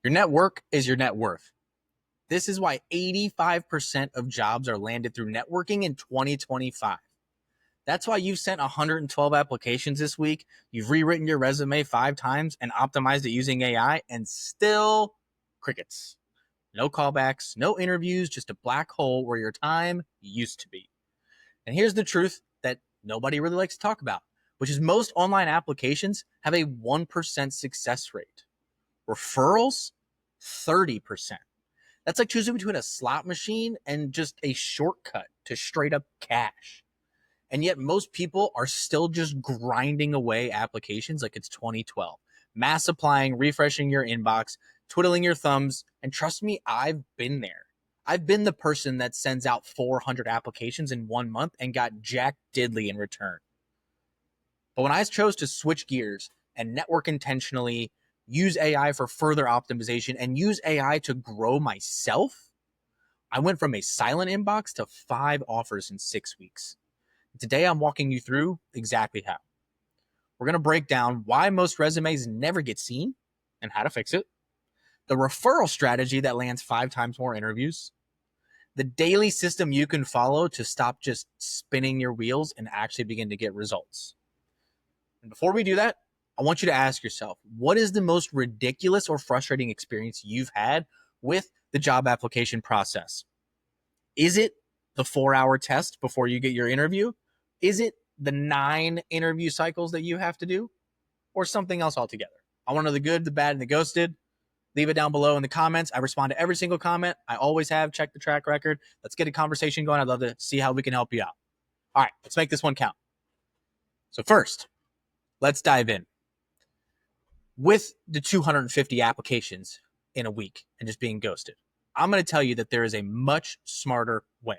Your network is your net worth. This is why 85% of jobs are landed through networking in 2025. That's why you've sent 112 applications this week. You've rewritten your resume 5 times and optimized it using AI, and still crickets. No callbacks, no interviews, just a black hole where your time used to be. And here's the truth that nobody really likes to talk about, which is most online applications have a 1% success rate. Referrals, 30%. That's like choosing between a slot machine and just a shortcut to straight up cash. And yet most people are still just grinding away applications like it's 2012, mass applying, refreshing your inbox, twiddling your thumbs. And trust me, I've been there. I've been the person that sends out 400 applications in 1 month and got jack diddly in return. But when I chose to switch gears and network intentionally, use AI for further optimization, and use AI to grow myself, I went from a silent inbox to 5 offers in 6 weeks. Today, I'm walking you through exactly how. We're going to break down why most resumes never get seen and how to fix it, the referral strategy that lands 5 times more interviews, the daily system you can follow to stop just spinning your wheels and actually begin to get results. And before we do that, I want you to ask yourself, what is the most ridiculous or frustrating experience you've had with the job application process? Is it the 4-hour test before you get your interview? Is it the 9 interview cycles that you have to do? Or something else altogether? I want to know the good, the bad, and the ghosted. Leave it down below in the comments. I respond to every single comment. I always have. Check the track record. Let's get a conversation going. I'd love to see how we can help you out. All right, let's make this one count. So first, let's dive in. With the 250 applications in a week and just being ghosted, I'm going to tell you that there is a much smarter way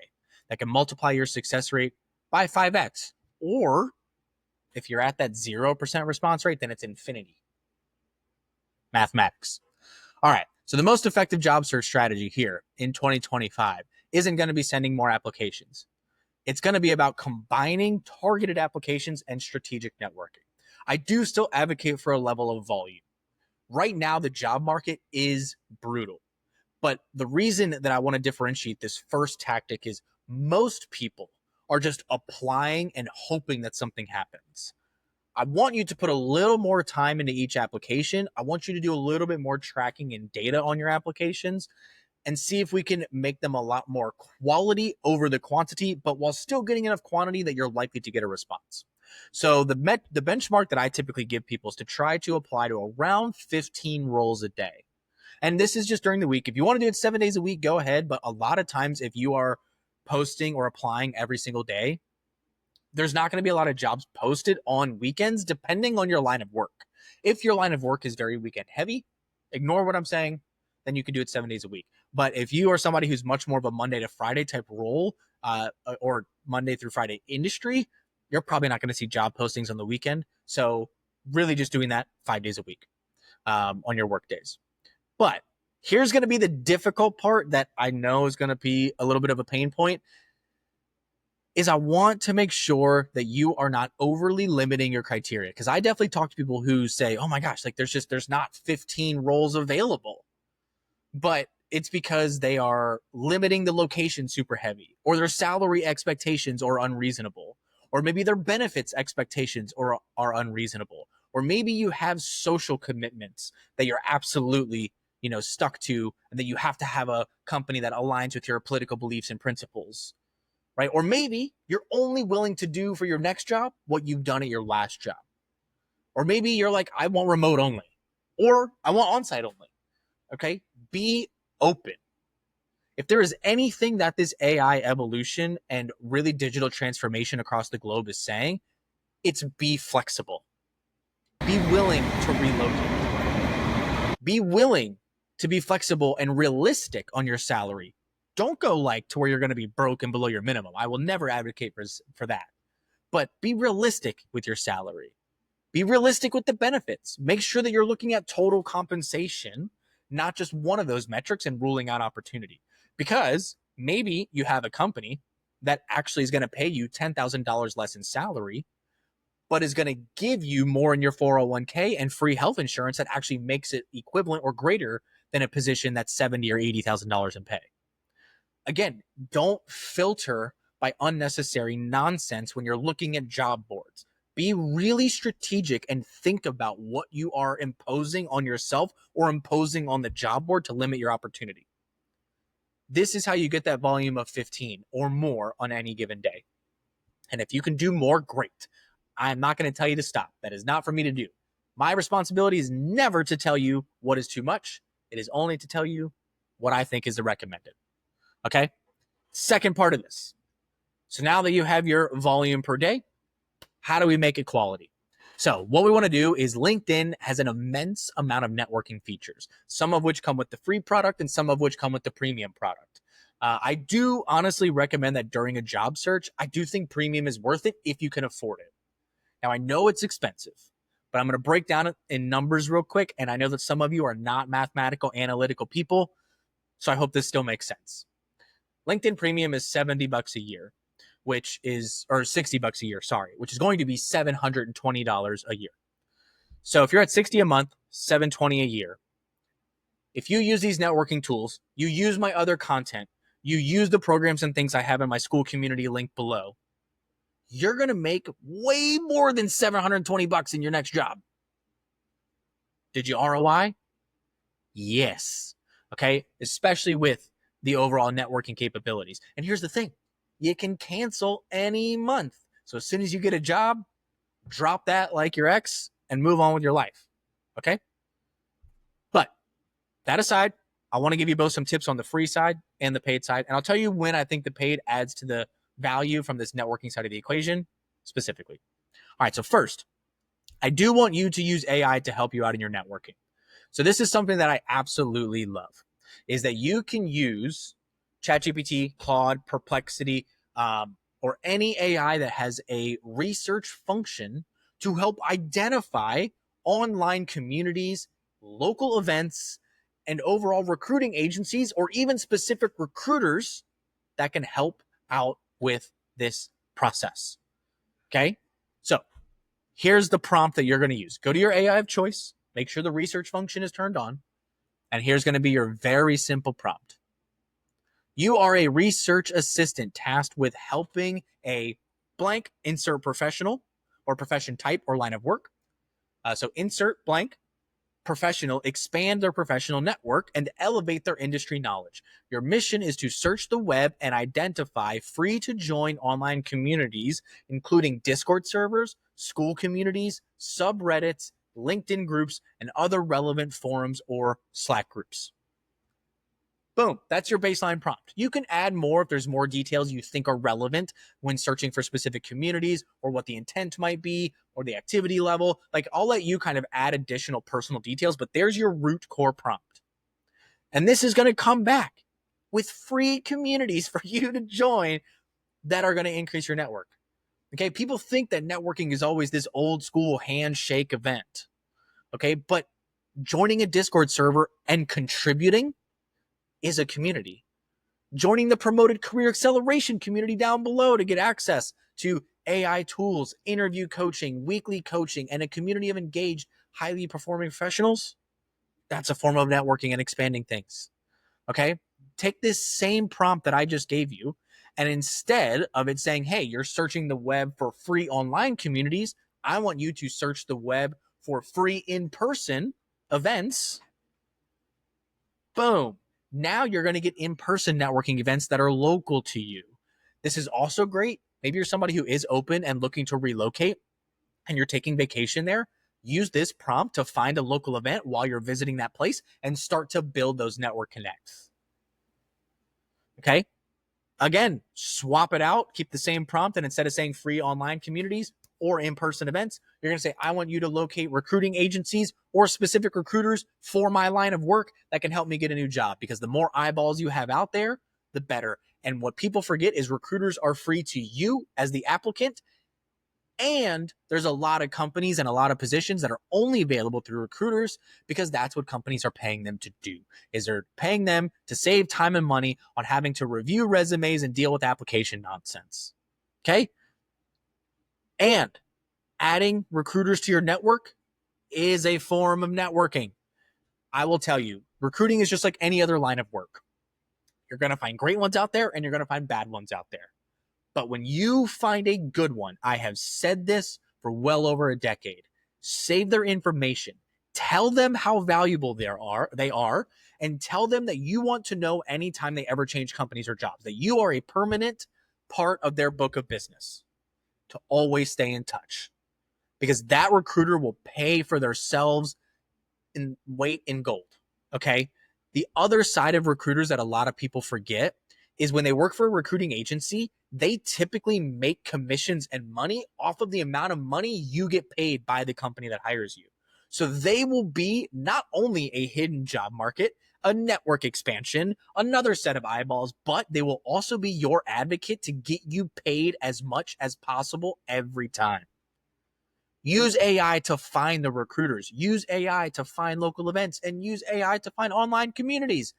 that can multiply your success rate by 5x. Or if you're at that 0% response rate, then it's infinity. Mathematics. All right. So the most effective job search strategy here in 2025 isn't going to be sending more applications. It's going to be about combining targeted applications and strategic networking. I do still advocate for a level of volume. Right now, the job market is brutal. But the reason that I want to differentiate this first tactic is most people are just applying and hoping that something happens. I want you to put a little more time into each application. I want you to do a little bit more tracking and data on your applications and see if we can make them a lot more quality over the quantity, but while still getting enough quantity that you're likely to get a response. So the benchmark that I typically give people is to try to apply to around 15 roles a day. And this is just during the week. If you want to do it 7 days a week, go ahead. But a lot of times, if you are posting or applying every single day, there's not going to be a lot of jobs posted on weekends, depending on your line of work. If your line of work is very weekend heavy, ignore what I'm saying, then you can do it 7 days a week. But if you are somebody who's much more of a Monday to Friday type role or Monday through Friday industry, you're probably not going to see job postings on the weekend. So really just doing that 5 days a week on your work days. But here's going to be the difficult part that I know is going to be a little bit of a pain point is I want to make sure that you are not overly limiting your criteria. Because I definitely talk to people who say, oh my gosh, like there's not 15 roles available. But it's because they are limiting the location super heavy, or their salary expectations are unreasonable, or maybe their benefits expectations are unreasonable, or maybe you have social commitments that you're absolutely stuck to, and that you have to have a company that aligns with your political beliefs and principles. Right? Or maybe you're only willing to do for your next job what you've done at your last job. Or maybe you're like, I want remote only, or I want on-site only. Okay? Be open. If there is anything that this AI evolution and really digital transformation across the globe is saying, it's be flexible. Be willing to relocate. Be willing to be flexible and realistic on your salary. Don't go like to where you're going to be broke and below your minimum. I will never advocate for that. But be realistic with your salary. Be realistic with the benefits. Make sure that you're looking at total compensation, not just one of those metrics, and ruling out opportunity. Because maybe you have a company that actually is going to pay you $10,000 less in salary, but is going to give you more in your 401k and free health insurance that actually makes it equivalent or greater than a position that's $70,000 or $80,000 in pay. Again, don't filter by unnecessary nonsense when you're looking at job boards. Be really strategic and think about what you are imposing on yourself or imposing on the job board to limit your opportunity. This is how you get that volume of 15 or more on any given day. And if you can do more, great. I'm not going to tell you to stop. That is not for me to do. My responsibility is never to tell you what is too much. It is only to tell you what I think is the recommended. Okay? Second part of this. So now that you have your volume per day, how do we make it quality? So what we want to do is LinkedIn has an immense amount of networking features, some of which come with the free product and some of which come with the premium product. I do honestly recommend that during a job search. I do think premium is worth it if you can afford it. Now, I know it's expensive, but I'm going to break down in numbers real quick. And I know that some of you are not mathematical, analytical people, so I hope this still makes sense. LinkedIn Premium is $70 a year, or $60 a year, which is going to be $720 a year. So if you're at $60 a month, $720 a year, if you use these networking tools, you use my other content, you use the programs and things I have in my school community link below, you're going to make way more than $720 in your next job. Did you ROI? Yes. Okay. Especially with the overall networking capabilities. And here's the thing. You can cancel any month. So as soon as you get a job, drop that like your ex and move on with your life. Okay. But that aside, I want to give you both some tips on the free side and the paid side. And I'll tell you when I think the paid adds to the value from this networking side of the equation specifically. All right. So first, I do want you to use AI to help you out in your networking. So this is something that I absolutely love, is that you can use ChatGPT, Claude, Perplexity, or any AI that has a research function to help identify online communities, local events, and overall recruiting agencies, or even specific recruiters that can help out with this process. Okay? So here's the prompt that you're going to use. Go to your AI of choice, make sure the research function is turned on, and here's going to be your very simple prompt. You are a research assistant tasked with helping a blank, insert professional or profession type or line of work. So insert blank, professional, expand their professional network and elevate their industry knowledge. Your mission is to search the web and identify free to join online communities, including Discord servers, school communities, subreddits, LinkedIn groups, and other relevant forums or Slack groups. Boom, that's your baseline prompt. You can add more if there's more details you think are relevant when searching for specific communities or what the intent might be or the activity level. Like, I'll let you kind of add additional personal details, but there's your root core prompt. And this is going to come back with free communities for you to join that are going to increase your network. Okay, people think that networking is always this old school handshake event. Okay, but joining a Discord server and contributing is a community. Joining the promoted career acceleration community down below to get access to AI tools, interview coaching, weekly coaching, and a community of engaged, highly performing professionals, that's a form of networking and expanding things. Okay? Take this same prompt that I just gave you, and instead of it saying, hey, you're searching the web for free online communities, I want you to search the web for free in-person events. Boom. Now you're going to get in-person networking events that are local to you. This is also great. Maybe you're somebody who is open and looking to relocate and you're taking vacation there. Use this prompt to find a local event while you're visiting that place and start to build those network connects. Okay? Again, swap it out. Keep the same prompt, and instead of saying free online communities or in-person events, you're going to say, I want you to locate recruiting agencies or specific recruiters for my line of work that can help me get a new job, because the more eyeballs you have out there, the better. And what people forget is recruiters are free to you as the applicant. And there's a lot of companies and a lot of positions that are only available through recruiters, because that's what companies are paying them to do, is they're paying them to save time and money on having to review resumes and deal with application nonsense. Okay? And adding recruiters to your network is a form of networking. I will tell you, Recruiting is just like any other line of work. You're going to find great ones out there and you're going to find bad ones out there. But when you find a good one, I have said this for well over a decade, save their information. Tell them how valuable they are, and tell them that you want to know anytime they ever change companies or jobs, that you are a permanent part of their book of business, to always stay in touch, because that recruiter will pay for themselves in weight in gold. Okay. The other side of recruiters that a lot of people forget is when they work for a recruiting agency, they typically make commissions and money off of the amount of money you get paid by the company that hires you. So they will be not only a hidden job market, a network expansion, another set of eyeballs, but they will also be your advocate to get you paid as much as possible every time. Use AI to find the recruiters. Use AI to find local events, and use AI to find online communities.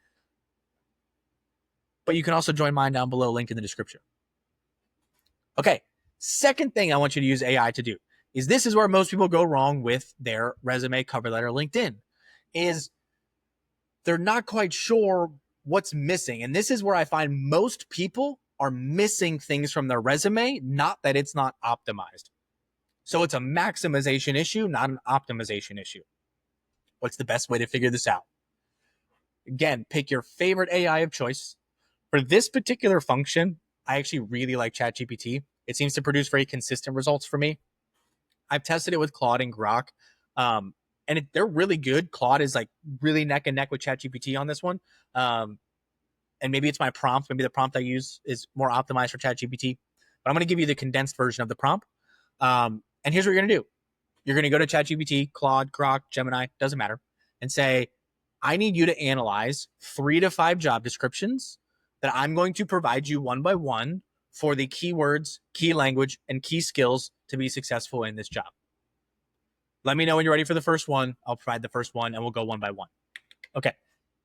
But you can also join mine down below, link in the description. Okay, second thing I want you to use AI to do is, this is where most people go wrong with their resume, cover letter, LinkedIn, is they're not quite sure what's missing. And this is where I find most people are missing things from their resume, not that it's not optimized. So it's a maximization issue, not an optimization issue. What's the best way to figure this out? Again, pick your favorite AI of choice. For this particular function, I actually really like ChatGPT. It seems to produce very consistent results for me. I've tested it with Claude and Grok, they're really good. Claude is like really neck and neck with ChatGPT on this one. And maybe it's my prompt. Maybe the prompt I use is more optimized for ChatGPT. But I'm going to give you the condensed version of the prompt. And here's what you're going to do. You're going to go to ChatGPT, Claude, Grok, Gemini, doesn't matter, and say, I need you to analyze 3 to 5 job descriptions that I'm going to provide you one by one for the keywords, key language, and key skills to be successful in this job. Let me know when you're ready for the first one. I'll provide the first one and we'll go one by one. Okay.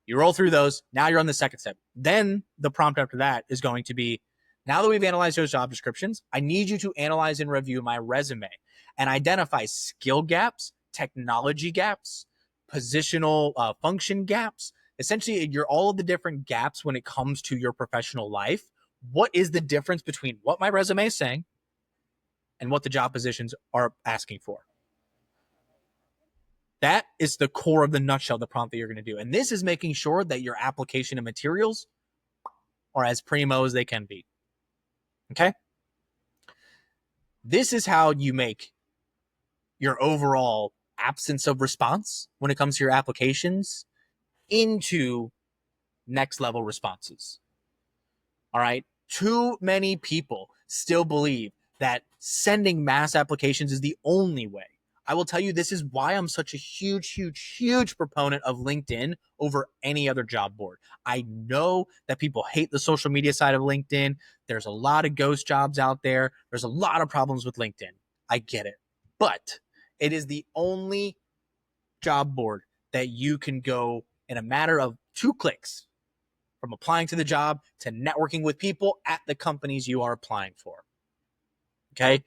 You roll through those. Now you're on the second step. Then the prompt after that is going to be, now that we've analyzed those job descriptions, I need you to analyze and review my resume and identify skill gaps, technology gaps, positional function gaps. Essentially, you're all of the different gaps when it comes to your professional life. What is the difference between what my resume is saying and what the job positions are asking for? That is the core of the nutshell, the prompt that you're going to do. And this is making sure that your application and materials are as primo as they can be. Okay? This is how you make your overall absence of response when it comes to your applications into next level responses. All right? Too many people still believe that sending mass applications is the only way. I will tell you, this is why I'm such a huge proponent of LinkedIn over any other job board. I know that people hate the social media side of LinkedIn. There's a lot of ghost jobs out there. There's a lot of problems with LinkedIn. I get it. But it is the only job board that you can go in a matter of 2 clicks from applying to the job to networking with people at the companies you are applying for. Okay?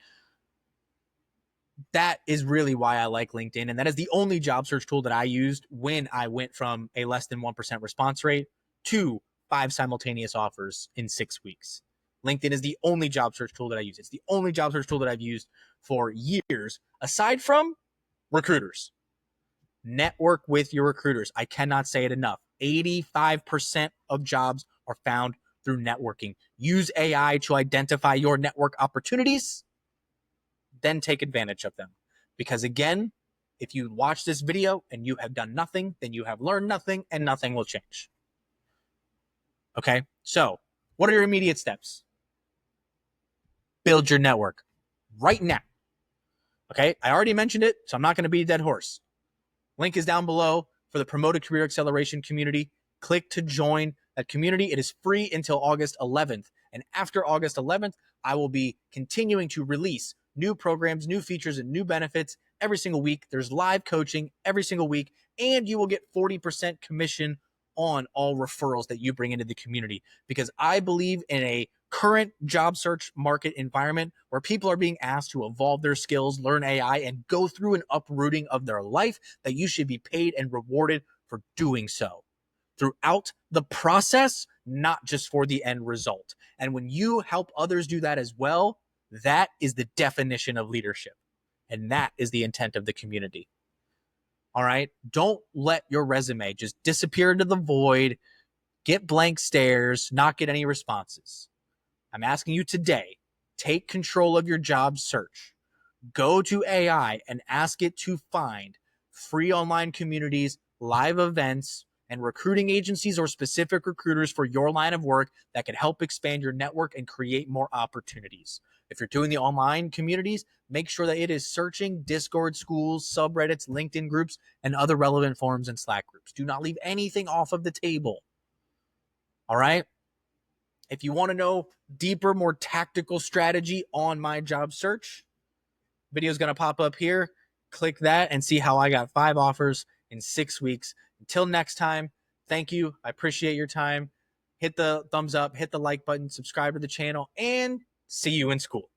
That is really why I like LinkedIn. And that is the only job search tool that I used when I went from a less than 1% response rate to 5 simultaneous offers in 6 weeks. LinkedIn is the only job search tool that I use. It's the only job search tool that I've used for years, aside from recruiters. Network with your recruiters. I cannot say it enough. 85% of jobs are found through networking. Use AI to identify your network opportunities, then take advantage of them. Because again, if you watch this video and you have done nothing, then you have learned nothing and nothing will change. Okay, so what are your immediate steps? Build your network right now. Okay, I already mentioned it, so I'm not going to beat a dead horse. Link is down below for the Promoted Career Acceleration community. Click to join that community. It is free until August 11th. And after August 11th, I will be continuing to release new programs, new features, and new benefits every single week. There's live coaching every single week, and you will get 40% commission on all referrals that you bring into the community. Because I believe in a current job search market environment where people are being asked to evolve their skills, learn AI, and go through an uprooting of their life, that you should be paid and rewarded for doing so. throughout the process, not just for the end result. And when you help others do that as well, that is the definition of leadership. And that is the intent of the community. All right. Don't let your resume just disappear into the void, get blank stares, not get any responses. I'm asking you today, take control of your job search. Go to AI and ask it to find free online communities, live events, and recruiting agencies or specific recruiters for your line of work that can help expand your network and create more opportunities. If you're doing the online communities, make sure that it is searching Discord, schools, subreddits, LinkedIn groups, and other relevant forums and Slack groups. Do not leave anything off of the table. All right? If you want to know deeper, more tactical strategy on my job search, video is going to pop up here. Click that and see how I got 5 offers in 6 weeks. Until next time, thank you. I appreciate your time. Hit the thumbs up, hit the like button, subscribe to the channel, and see you in school.